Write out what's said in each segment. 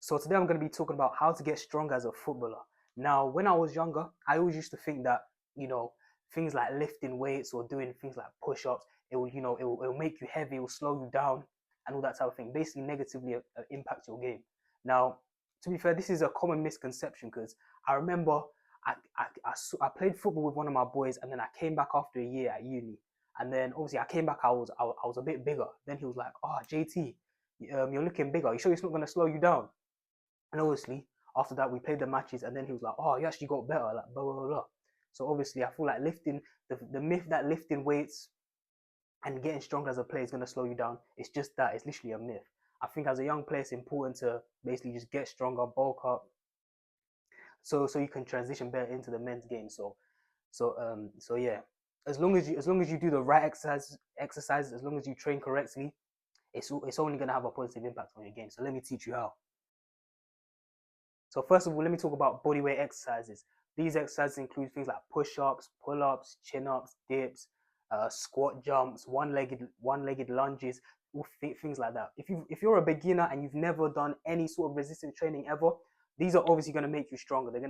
So today I'm going to be talking about how to get strong as a footballer. Now, when I was younger, I always used to think that, things like lifting weights or doing things like push-ups, it will make you heavy, it will slow you down and all that type of thing, basically negatively impact your game. Now, to be fair, this is a common misconception because I remember I played football with one of my boys and then I came back after a year at uni. And then obviously I came back, I was a bit bigger. Then he was like, "Oh, JT, you're looking bigger. You sure it's not going to slow you down?" And obviously, after that, we played the matches, and then he was like, "Oh, you actually got better," like blah blah blah. So obviously, I feel like lifting the myth that lifting weights and getting stronger as a player is going to slow you down. It's just that it's literally a myth. I think as a young player, it's important to basically just get stronger, bulk up, so you can transition better into the men's game. So yeah, as long as you do the right exercises, as long as you train correctly, it's only going to have a positive impact on your game. So let me teach you how. So first of all, let me talk about bodyweight exercises. These exercises include things like push-ups, pull-ups, chin-ups, dips, squat jumps, one-legged lunges, things like that. If you're a beginner and you've never done any sort of resistance training ever, these are obviously going to make you stronger. They're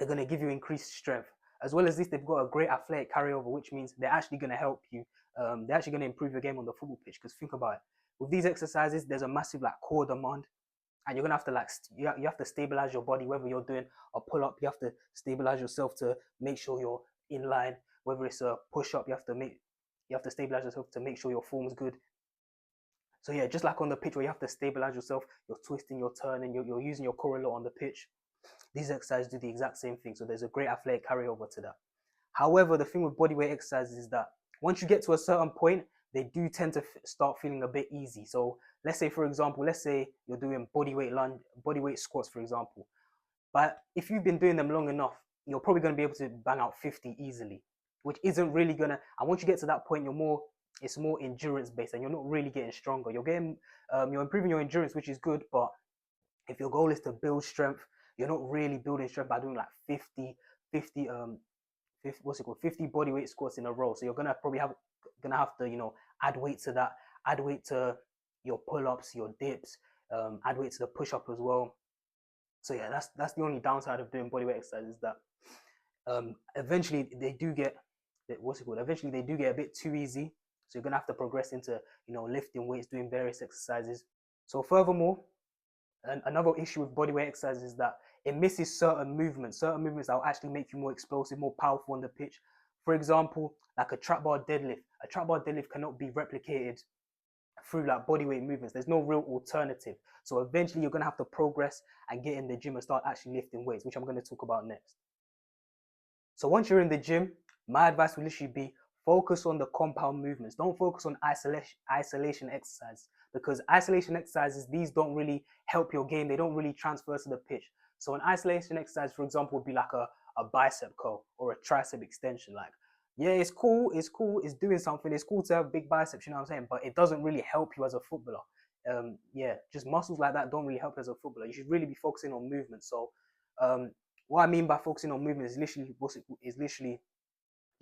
gonna give you increased strength. As well as this, they've got a great athletic carryover, which means they're actually going to help you. They're actually going to improve your game on the football pitch. Because think about it, with these exercises, there's a massive like core demand, and you're gonna have to you have to stabilize your body. Whether you're doing a pull up, you have to stabilize yourself to make sure you're in line. Whether it's a push up, you have to stabilize yourself to make sure your form's good. So yeah, just like on the pitch where you have to stabilize yourself, you're twisting, you're turning, you're using your core a lot on the pitch. These exercises do the exact same thing. So there's a great athletic carryover to that. However, the thing with bodyweight exercises is that once you get to a certain point, they do tend to start feeling a bit easy. So let's say, for example, you're doing bodyweight squats, for example. But if you've been doing them long enough, you're probably going to be able to bang out 50 easily, which isn't really gonna. And once you get to that point, it's more endurance based, and you're not really getting stronger. You're improving your endurance, which is good. But if your goal is to build strength, you're not really building strength by doing like 50, 50 what's it called 50 body weight squats in a row. So you're gonna have to add weight to that, add weight to your pull-ups, your dips, add weight to the push-up as well. So yeah, that's the only downside of doing bodyweight exercises, that eventually they do get eventually they do get a bit too easy. So you're gonna have to progress into lifting weights, doing various exercises. So furthermore, another issue with bodyweight exercises is that it misses certain movements that will actually make you more explosive, more powerful on the pitch. For example, like a trap bar deadlift. A trap bar deadlift cannot be replicated through like bodyweight movements. There's no real alternative. So eventually you're gonna have to progress and get in the gym and start actually lifting weights, which I'm gonna talk about next. So once you're in the gym, my advice will literally be focus on the compound movements. Don't focus on isolation exercises, because isolation exercises, these don't really help your game. They don't really transfer to the pitch. So an isolation exercise, for example, would be like a bicep curl or a tricep extension. Like, yeah, it's cool, it's doing something, it's cool to have big biceps, you know what I'm saying? But it doesn't really help you as a footballer. Yeah, just muscles like that don't really help you as a footballer. You should really be focusing on movement. So what I mean by focusing on movement is literally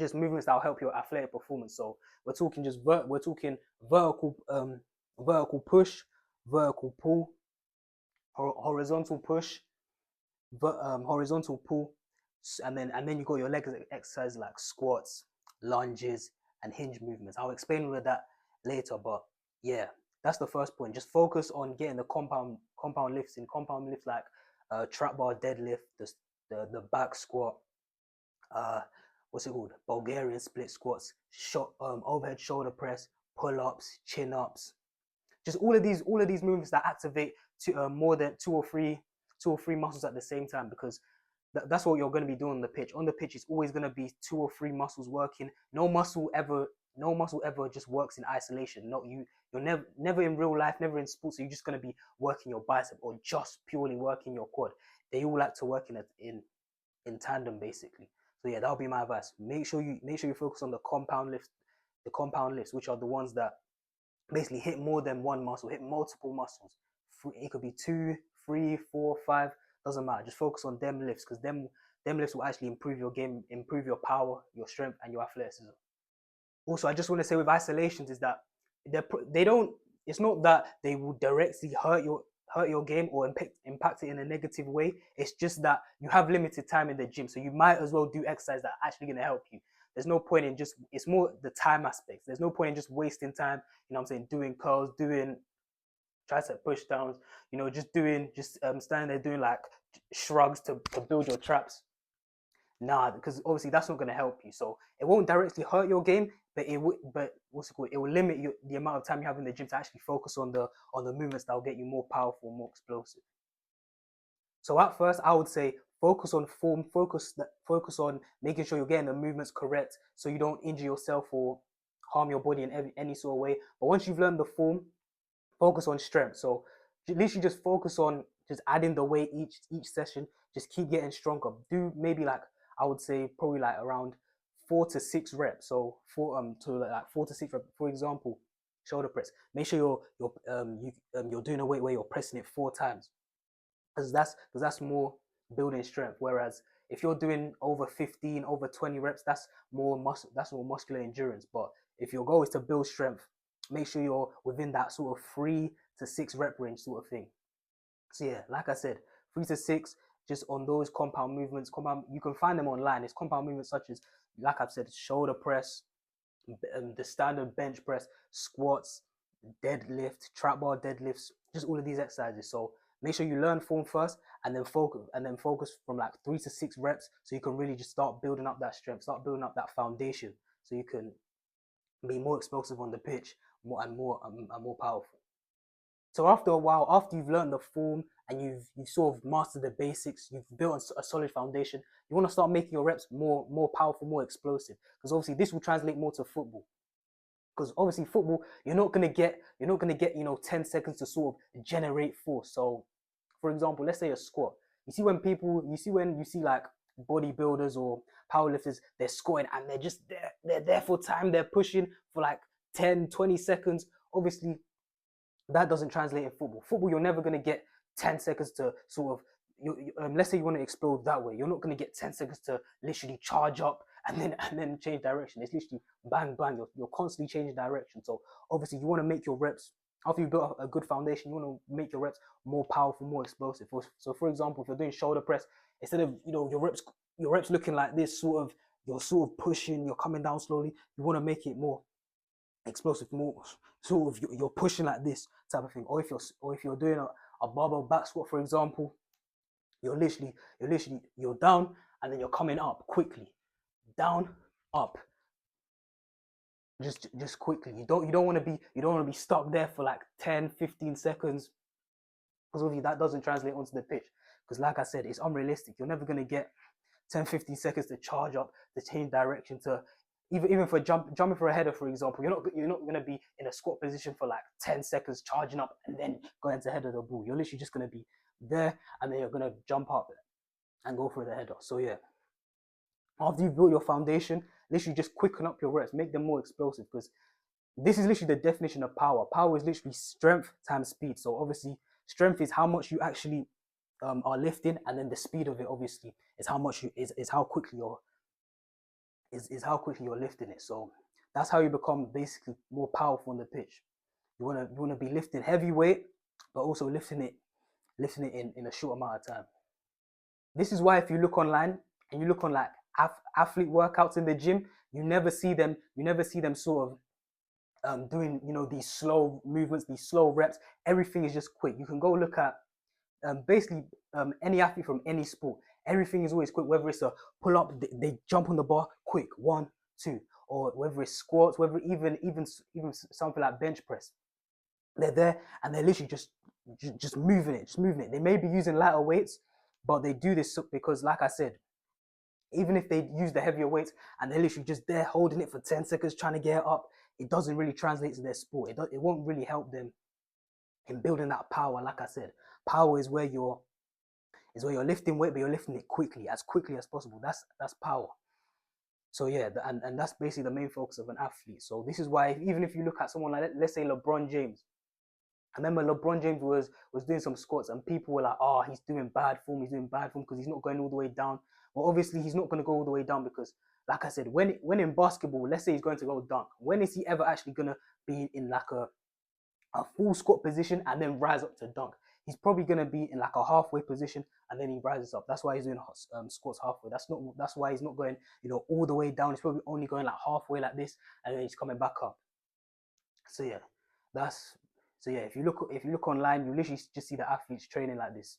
just movements that will help your athletic performance. So we're talking vertical push, vertical pull, horizontal push, horizontal pull, and then you got your leg exercise like squats, lunges, and hinge movements. I'll explain all of that later, but yeah, that's the first point. Just focus on getting the compound lifts like trap bar deadlift, the back squat, uh, what's it called? Bulgarian split squats, overhead shoulder press, pull ups, chin ups. Just all of these movements that activate more than two or three muscles at the same time, because that's what you're going to be doing on the pitch. On the pitch, it's always going to be two or three muscles working. No muscle ever just works in isolation. You're never in real life, never in sports. So you're just going to be working your bicep or just purely working your quad. They all like to work in tandem, basically. So yeah, that'll be my advice. Make sure you focus on the compound lifts, which are the ones that basically hit more than one muscle, hit multiple muscles. It could be 2, 3, 4, 5, doesn't matter. Just focus on them lifts, because them lifts will actually improve your game, improve your power, your strength, and your athleticism. Also, I just want to say with isolations is that they don't. It's not that they will directly hurt your game or impact it in a negative way. It's just that you have limited time in the gym, so you might as well do exercise that are actually going to help you. There's no point in just, it's more the time aspect. There's no point in just wasting time, you know what I'm saying, doing curls, doing tricep push downs, you know, just doing, just standing there doing like shrugs to build your traps. Nah, because obviously that's not going to help you. So it won't directly hurt your game, but it would, but what's it called? It will limit you the amount of time you have in the gym to actually focus on the movements that will get you more powerful, more explosive. So at first, I would say focus on form, focus on making sure you're getting the movements correct, so you don't injure yourself or harm your body in any sort of way. But once you've learned the form, focus on strength. So at least you just focus on just adding the weight each session. Just keep getting stronger. Do maybe like, I would say probably like around 4 to 6 reps. So to like 4 to 6 reps. For example, shoulder press. Make sure you're doing a weight where you're pressing it 4 times, because that's more building strength. Whereas if you're doing over 15, over 20 reps, that's more muscular endurance. But if your goal is to build strength, make sure you're within that sort of 3 to 6 rep range sort of thing. So yeah, like I said, 3 to 6, just on those compound movements. You can find them online. It's compound movements such as, like I've said, shoulder press, the standard bench press, squats, deadlift, trap bar deadlifts, just all of these exercises. So make sure you learn form first, and then focus from like 3 to 6 reps, so you can really just start building up that strength, start building up that foundation, so you can be more explosive on the pitch, more powerful. So after a while, after you've learned the form and you've sort of mastered the basics, you've built a solid foundation, you want to start making your reps more powerful, more explosive, because obviously this will translate more to football. Because obviously football, you're not gonna get 10 seconds to sort of generate force. So for example, let's say a squat. You see when you see like bodybuilders or powerlifters, they're squatting and they're there for time, they're pushing for like 10, 20 seconds. Obviously, that doesn't translate in football. Football, you're never gonna get 10 seconds to sort of, let's say you want to explode that way. You're not gonna get 10 seconds to literally charge up and then change direction. It's literally bang bang. You're constantly changing direction. So obviously, you want to make your reps, after you built a good foundation, you want to make your reps more powerful, more explosive. So for example, if you're doing shoulder press, instead of your reps looking like this, you're sort of pushing, you're coming down slowly. You want to make it more explosive, more sort of you're pushing like this type of thing. Or if you're doing a barbell back squat, for example, you're down and then you're coming up quickly, down, up, just quickly. You don't want to be stuck there for like 10, 15 seconds, because obviously that doesn't translate onto the pitch. Because like I said, it's unrealistic. You're never going to get 10, 15 seconds to charge up, to change direction, to even for jumping for a header, for example. You're not going to be in a squat position for like 10 seconds charging up and then going to header the ball. You're literally just going to be there, and then you're going to jump up and go for the header. So yeah, after you've built your foundation, literally just quicken up your reps, make them more explosive, because this is literally the definition of power. Power is literally strength times speed. So obviously, strength is how much you actually are lifting, and then the speed of it obviously is how quickly you're lifting it. So that's how you become basically more powerful on the pitch. You wanna be lifting heavy weight, but also lifting it in a short amount of time. This is why if you look online and you look on like athlete workouts in the gym, you never see them sort of doing these slow movements, these slow reps. Everything is just quick. You can go look at basically any athlete from any sport. Everything is always quick. Whether it's a pull up, they jump on the bar quick, 1, 2, or whether it's squats, whether even something like bench press, they're there and they're literally just moving it. They may be using lighter weights, but they do this because, like I said, even if they use the heavier weights and they're literally just there holding it for 10 seconds trying to get it up, it doesn't really translate to their sport. It won't really help them in building that power. Like I said, power is where you're lifting weight, but you're lifting it quickly as possible. That's power. So yeah, and that's basically the main focus of an athlete. So this is why, even if you look at someone like, let's say LeBron James. I remember LeBron James was doing some squats and people were like, oh, he's doing bad form because he's not going all the way down. Well, obviously he's not going to go all the way down because, like I said, when in basketball, let's say he's going to go dunk, when is he ever actually going to be in like a full squat position and then rise up to dunk? he's probably gonna be in like a halfway position, and then he rises up. That's why he's doing squats halfway. That's why he's not going, you know, all the way down. He's probably only going like halfway like this, and then he's coming back up. So yeah, that's so yeah. If you look online, you literally just see the athletes training like this,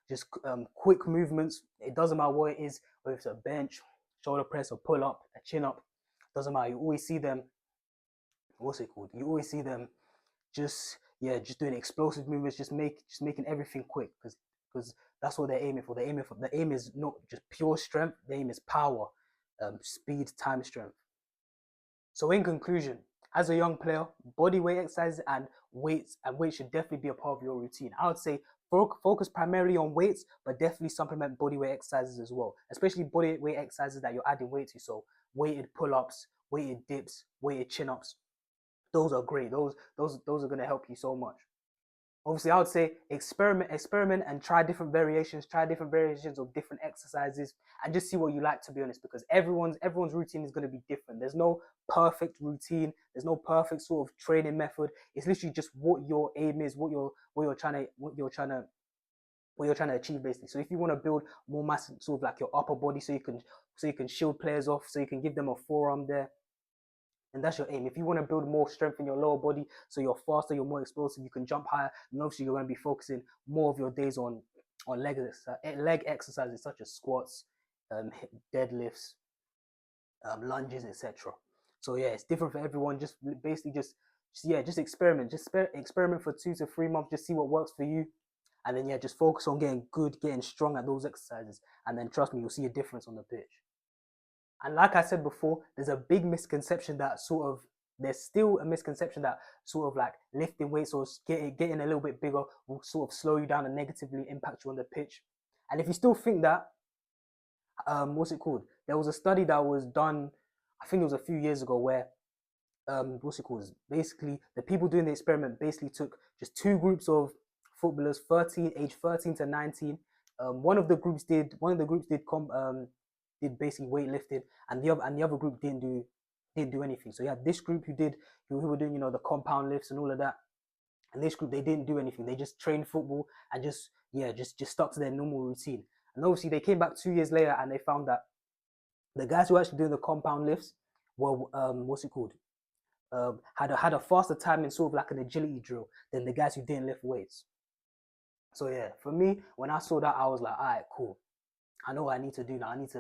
just quick movements. It doesn't matter what it is, whether it's a bench, shoulder press, or pull up, a chin up. Doesn't matter. You always see them. What's it called? You always see them just just doing explosive movements, just making everything quick because that's what they're aiming for. The aim is not just pure strength. The aim is power, speed, time, strength. So in conclusion, as a young player, body weight exercises and weights should definitely be a part of your routine. I would say focus primarily on weights, but definitely supplement body weight exercises as well, especially body weight exercises that you're adding weight to. So weighted pull-ups, weighted dips, weighted chin-ups. Those are great. Those are going to help you so much. Obviously, I would say experiment and try different variations of different exercises, and just see what you like, to be honest, because everyone's routine is going to be different. There's no perfect routine, there's no perfect sort of training method. It's literally just what your aim is, what you're trying to achieve, basically. So if you want to build more mass, sort of like your upper body, so you can shield players off, so you can give them a forearm there, and that's your aim. If you want to build more strength in your lower body, so you're faster, you're more explosive, you can jump higher, and obviously you're going to be focusing more of your days on leg exercises such as squats, deadlifts, lunges, etc. So yeah, it's different for everyone. Just basically just experiment. Experiment for 2 to 3 months. Just see what works for you, and then just focus on getting good, getting strong at those exercises, and then trust me, you'll see a difference on the pitch. And like I said before, there's still a misconception that sort of like lifting weights or getting a little bit bigger will sort of slow you down and negatively impact you on the pitch. And if you still think that, what's it called? There was a study that was done, I think it was a few years ago, where what's it called? Basically, the people doing the experiment basically took just two groups of footballers, age 13 to 19. One of the groups did basically weightlifting, and the other group didn't do anything. So you had this group who were doing, you know, the compound lifts and all of that, and this group, they didn't do anything. They just trained football and just stuck to their normal routine. And obviously they came back 2 years later and they found that the guys who were actually doing the compound lifts were what's it called? Had a faster time in sort of like an agility drill than the guys who didn't lift weights. So yeah, for me, when I saw that, I was like, all right, cool. I know what I need to do now. I need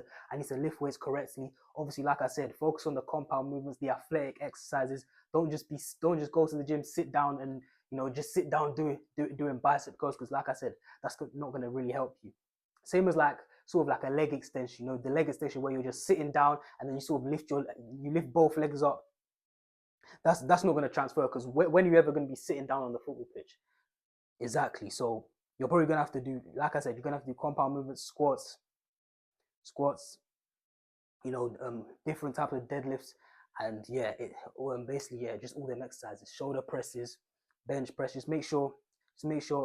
to lift weights correctly. Obviously, like I said, focus on the compound movements, the athletic exercises. Don't just go to the gym, sit down, and just sit down doing bicep curls, because like I said, that's not going to really help you. Same as like sort of like a leg extension. The leg extension where you're just sitting down and then you sort of lift both legs up. That's not going to transfer, because when are you ever going to be sitting down on the football pitch? Exactly. So you're probably going to have to do, like I said, you're going to have to do compound movements, squats, different types of deadlifts, and basically just all them exercises, shoulder presses, bench presses. Make sure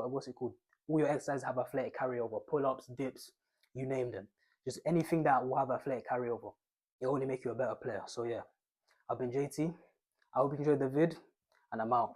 what's it called? All your exercises have athletic carryover, pull-ups, dips, you name them. Just anything that will have athletic carryover. It'll only make you a better player. So yeah, I've been JT. I hope you enjoyed the vid, and I'm out.